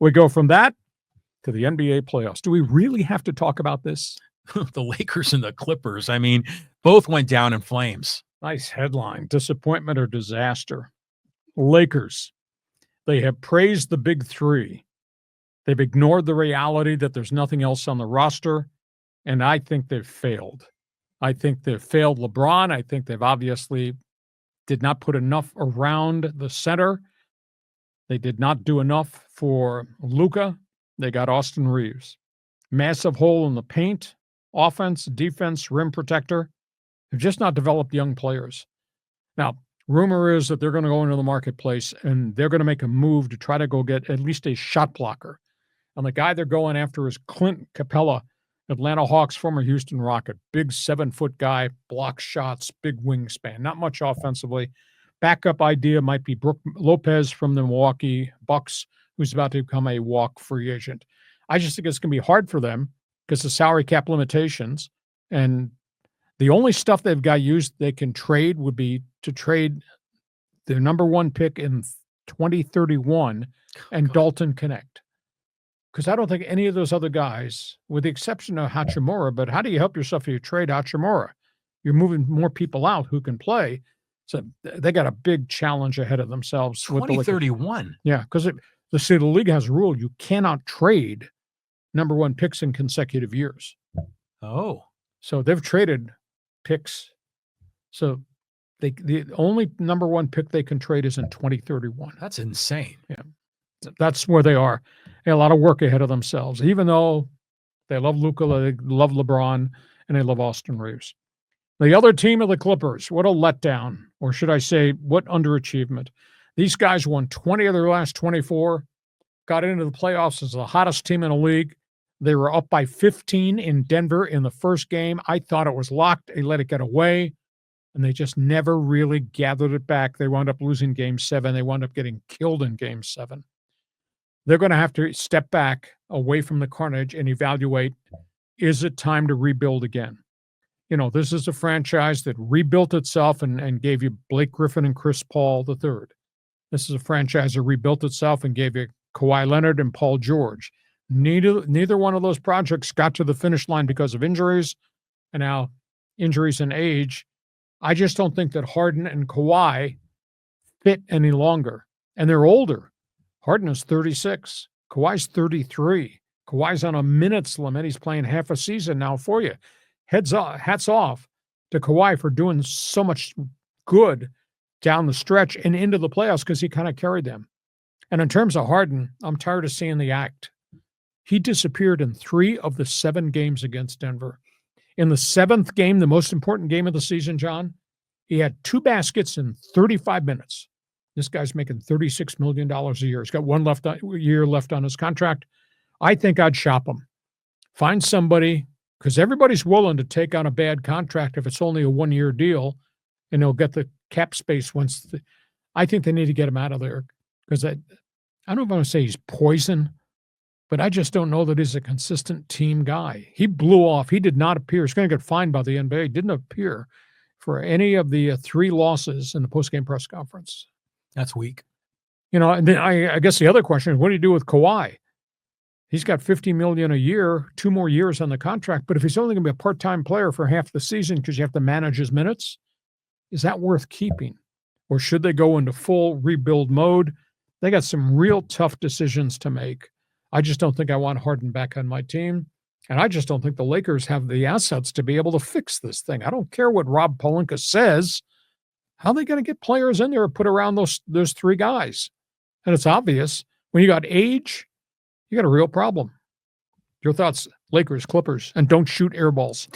We go from that to the NBA playoffs. Do we really have to talk about this? The Lakers and the Clippers, I mean, both went down in flames. Nice headline. Disappointment or disaster. Lakers, they have praised the big three. They've ignored the reality that there's nothing else on the roster, and I think they've failed. I think they've failed LeBron. I think they've obviously did not put enough around the center. They did not do enough for Luka. They got Austin Reeves. Massive hole in the paint, offense, defense, rim protector. They've just not developed young players. Now, rumor is that they're going to go into the marketplace and they're going to make a move to try to go get at least a shot blocker. And the guy they're going after is Clint Capella, Atlanta Hawks, former Houston Rocket. Big 7-foot guy, blocks shots, big wingspan. Not much offensively. Backup idea might be Brook Lopez from the Milwaukee Bucks, who's about to become a walk free agent. I just think it's going to be hard for them because of salary cap limitations. And the only stuff they've got used they can trade would be to trade their number one pick in 2031 and Dalton Connect. Because I don't think any of those other guys, with the exception of Hachimura, but how do you help yourself if you trade Hachimura? You're moving more people out who can play. So they got a big challenge ahead of themselves. 2031? Yeah, because the league has a rule. You cannot trade number one picks in consecutive years. Oh. So they've traded picks. So the only number one pick they can trade is in 2031. That's insane. Yeah. That's where they are. They have a lot of work ahead of themselves, even though they love Luka, they love LeBron, and they love Austin Reeves. The other team of the Clippers, what a letdown, or should I say, what underachievement. These guys won 20 of their last 24, got into the playoffs as the hottest team in the league. They were up by 15 in Denver in the first game. I thought it was locked. They let it get away, and they just never really gathered it back. They wound up losing Game 7. They wound up getting killed in Game 7. They're going to have to step back away from the carnage and evaluate, is it time to rebuild again? You know, this is a franchise that rebuilt itself and gave you Blake Griffin and Chris Paul III. This is a franchise that rebuilt itself and gave you Kawhi Leonard and Paul George. Neither one of those projects got to the finish line because of injuries, and now injuries and age. I just don't think that Harden and Kawhi fit any longer, and they're older. Harden is 36. Kawhi's 33. Kawhi's on a minutes limit. He's playing half a season now for you. Hats off to Kawhi for doing so much good down the stretch and into the playoffs because he kind of carried them. And in terms of Harden, I'm tired of seeing the act. He disappeared in 3 of the 7 games against Denver. In the 7th game, the most important game of the season, John, he had 2 baskets in 35 minutes. This guy's making $36 million a year. He's got 1 year left on his contract. I think I'd shop him. Find somebody, because everybody's willing to take on a bad contract if it's only a 1-year deal, and they'll get the cap space once. I think they need to get him out of there, because I don't know if I want to say he's poison, but I just don't know that he's a consistent team guy. He blew off. He did not appear. He's going to get fined by the NBA. He didn't appear for any of the 3 losses in the postgame press conference. That's weak. You know, and then I guess the other question is, what do you do with Kawhi? He's got $50 million a year, 2 more years on the contract. But if he's only going to be a part-time player for half the season because you have to manage his minutes, is that worth keeping? Or should they go into full rebuild mode? They got some real tough decisions to make. I just don't think I want Harden back on my team. And I just don't think the Lakers have the assets to be able to fix this thing. I don't care what Rob Pelinka says. How are they going to get players in there and put around those 3 guys? And it's obvious. When you got age, you got a real problem. Your thoughts, Lakers, Clippers, and don't shoot air balls.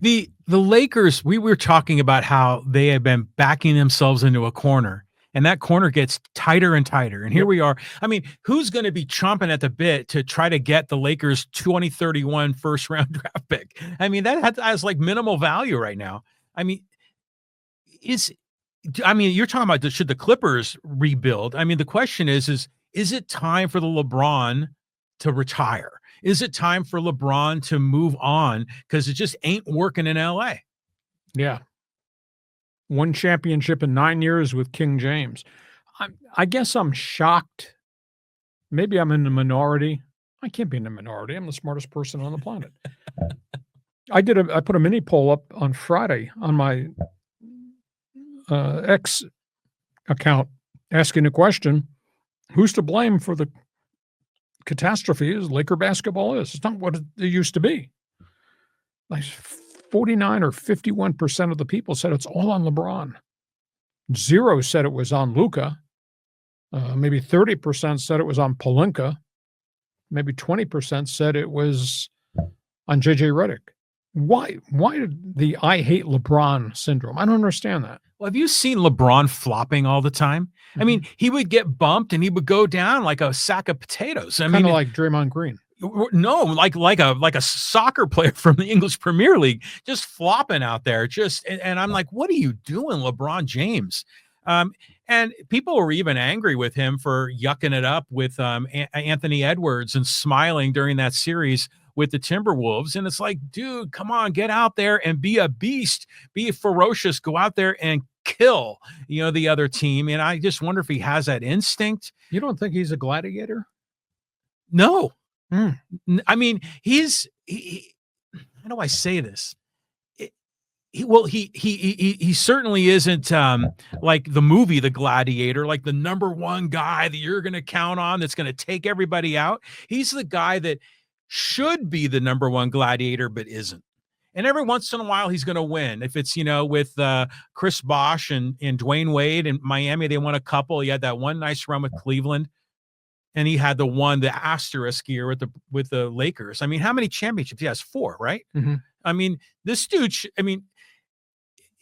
The Lakers, we were talking about how they have been backing themselves into a corner, and that corner gets tighter and tighter. And here we are. I mean, who's going to be chomping at the bit to try to get the Lakers 2031 first-round draft pick? I mean, that has like minimal value right now. I mean, you're talking about should the Clippers rebuild? I mean, the question is it time for the LeBron to retire? Is it time for LeBron to move on? Because it just ain't working in LA. Yeah. 1 championship in 9 years with King James. I guess I'm shocked maybe I'm in the minority. I can't be in the minority. I'm the smartest person on the planet. I put a mini poll up on Friday on my X account asking the question, who's to blame for the catastrophe as Laker basketball is? It's not what it used to be. Like 49 or 51% of the people said it's all on LeBron. 0 said it was on Luka. Maybe 30% said it was on Pelinka. Maybe 20% said it was on JJ Redick. Why did the I hate LeBron syndrome? I don't understand that. Well, have you seen LeBron flopping all the time? I mean, he would get bumped and he would go down like a sack of potatoes. I mean, Kind of like Draymond Green. No, like a soccer player from the English Premier League, just flopping out there. And I'm like, what are you doing, LeBron James? And people were even angry with him for yucking it up with Anthony Edwards and smiling during that series with the Timberwolves. And it's like, dude, come on, get out there and be a beast, be ferocious, go out there and kill, the other team. And I just wonder if he has that instinct. You don't think he's a gladiator? No. I mean, how do I say this? He certainly isn't like the movie The Gladiator, like the number one guy that you're going to count on that's going to take everybody out. He's the guy that should be the number one gladiator, but isn't. And every once in a while, he's going to win. If it's, with Chris Bosh and Dwayne Wade in Miami, they won a couple. He had that one nice run with Cleveland. And he had the asterisk year with the Lakers. I mean, how many championships? He has 4, right? Mm-hmm. I mean, this dude,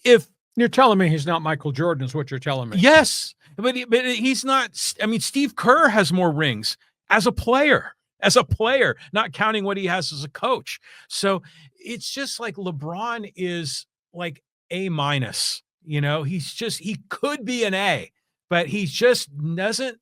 if you're telling me he's not Michael Jordan is what you're telling me. Yes, but he's not. I mean, Steve Kerr has more rings as a player, not counting what he has as a coach. So it's just like LeBron is like A-. He could be an A, but he just doesn't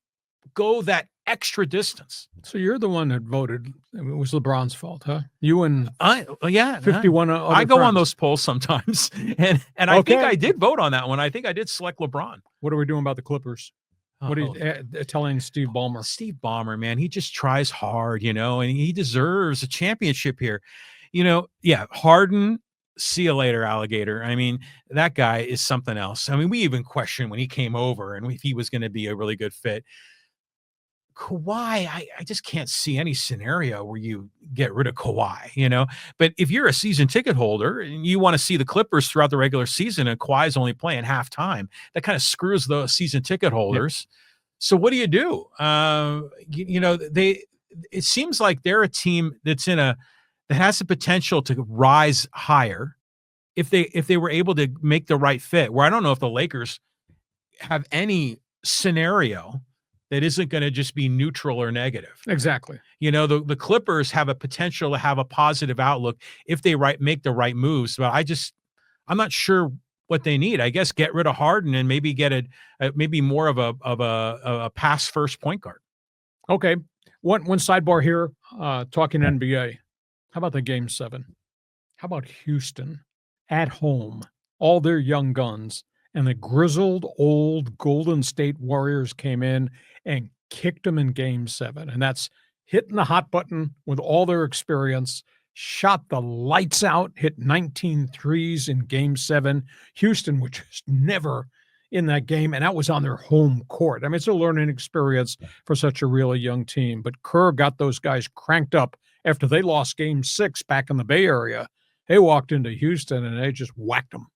go that extra distance. So you're the one that voted. It was LeBron's fault, huh? You and 51 other I go friends. on those polls sometimes, and I think I did vote on that one. I think I did select LeBron. What are we doing about the Clippers? What are you telling Steve Ballmer? Steve Ballmer, man, he just tries hard, and he deserves a championship here. Harden, see you later, alligator. I mean, that guy is something else. I mean, we even questioned when he came over and if he was going to be a really good fit. Kawhi, I just can't see any scenario where you get rid of Kawhi, But if you're a season ticket holder and you want to see the Clippers throughout the regular season and Kawhi's only playing halftime, that kind of screws the season ticket holders. Yep. So what do you do? It seems like they're a team that has the potential to rise higher if they were able to make the right fit. Where I don't know if the Lakers have any scenario that isn't going to just be neutral or negative. Exactly. The Clippers have a potential to have a positive outlook if they make the right moves. But I'm not sure what they need. I guess get rid of Harden and maybe get maybe more of a pass first point guard. Okay. One sidebar here, talking NBA. How about the Game 7? How about Houston at home, all their young guns, and the grizzled old Golden State Warriors came in and kicked them in Game 7. And that's hitting the hot button with all their experience, shot the lights out, hit 19 threes in Game 7. Houston was just never in that game, and that was on their home court. I mean, it's a learning experience for such a really young team. But Kerr got those guys cranked up after they lost Game 6 back in the Bay Area. They walked into Houston, and they just whacked them.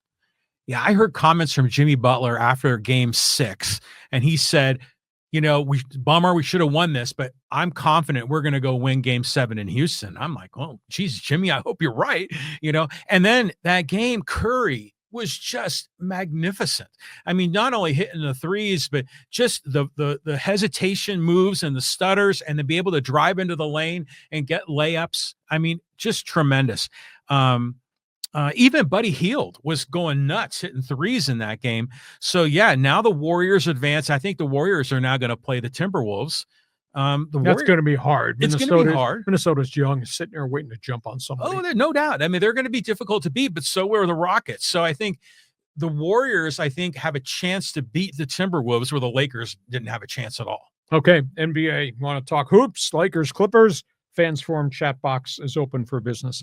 Yeah, I heard comments from Jimmy Butler after Game 6, and he said, Ballmer, we should have won this, but I'm confident we're going to go win Game 7 in Houston. I'm like, oh, geez, Jimmy, I hope you're right. And then that game, Curry was just magnificent. I mean, not only hitting the threes, but just the hesitation moves and the stutters, and to be able to drive into the lane and get layups. I mean, just tremendous. Even Buddy Hield was going nuts hitting threes in that game. So yeah, now the Warriors advance. I think the Warriors are now going to play the Timberwolves. That's going to be hard. It's going to be hard. Minnesota's young, sitting there waiting to jump on somebody. Oh, no doubt. I mean, they're going to be difficult to beat, but so are the Rockets. So I think the Warriors, have a chance to beat the Timberwolves where the Lakers didn't have a chance at all. Okay, NBA. Want to talk hoops? Lakers, Clippers. Fans Forum chat box is open for business.